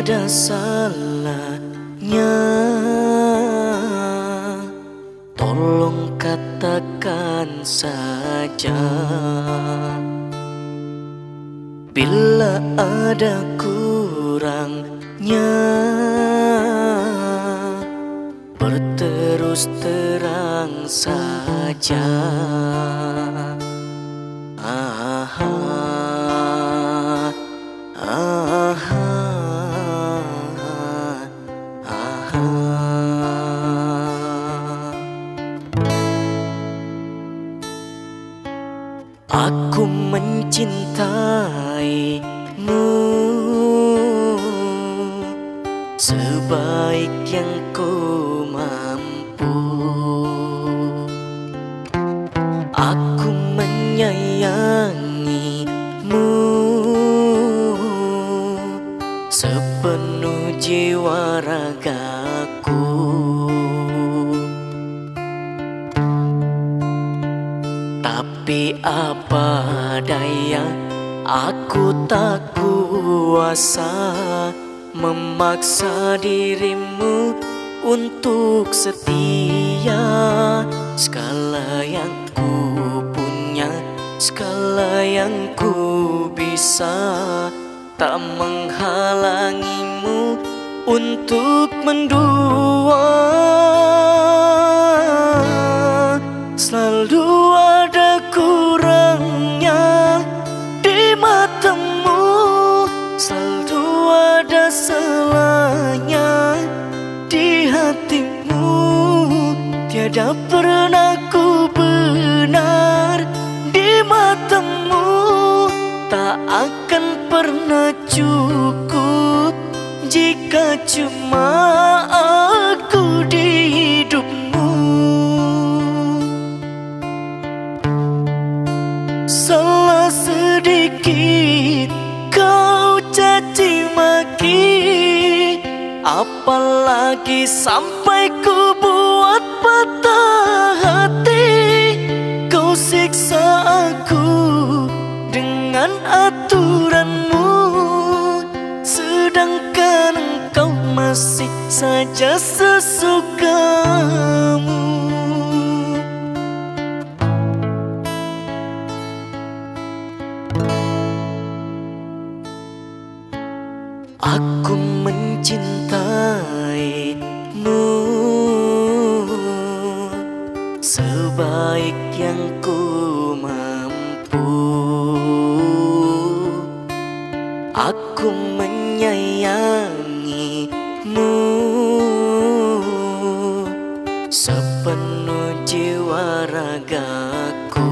ada salahnya. Tolong katakan saja bila ada kurangnya. Berterus terang saja. Aku mencintaimu sebaik yang ku mampu. Aku menyayangimu sepenuh jiwa ragaku. Tapi apa daya, aku tak kuasa memaksa dirimu untuk setia. Segala yang ku punya, segala yang ku bisa, tak menghalangimu untuk mendua. Selalu ada kurangnya di matamu, selalu ada salahnya di hatimu. Tiada pernah ku benar di matamu, tak akan pernah cukup jika cuma aku di hidupmu. Salah sedikit kau caci maki, apalagi sampai ku buat patah hati. Kau siksa aku dengan aturanmu, sedangkan engkau masih saja sesukamu. Aku mencintaimu sebaik yang ku mampu. Aku menyayangimu sepenuh jiwa ragaku.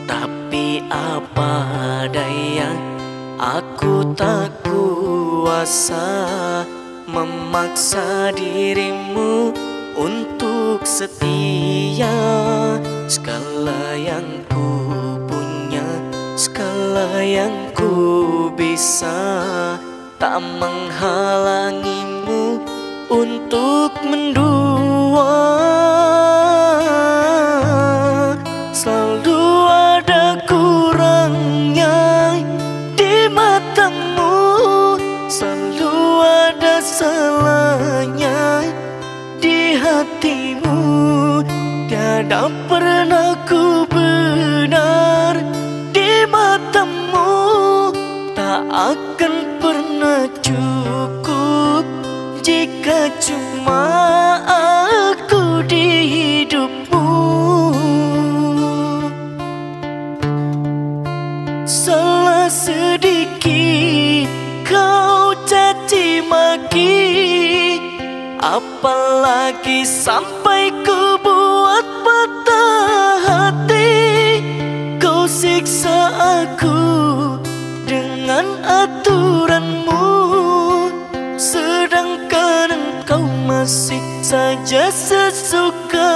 Tapi apa daya, aku tak kuasa memaksa dirimu untuk setia. Segala yang ku punya, segala yang ku bisa, tak menghalangimu untuk mendua. Selalu ada kurangnya di matamu, selalu ada salahnya di hatimu. Tiada pernah ku benar di matamu, tak akan pernah cukup jika cuma aku di hidupmu. Salah sedikit kau caci maki, apalagi sampai ku buat patah hati. Kau siksa aku dengan aturanmu, sedangkan engkau masih saja sesukamu.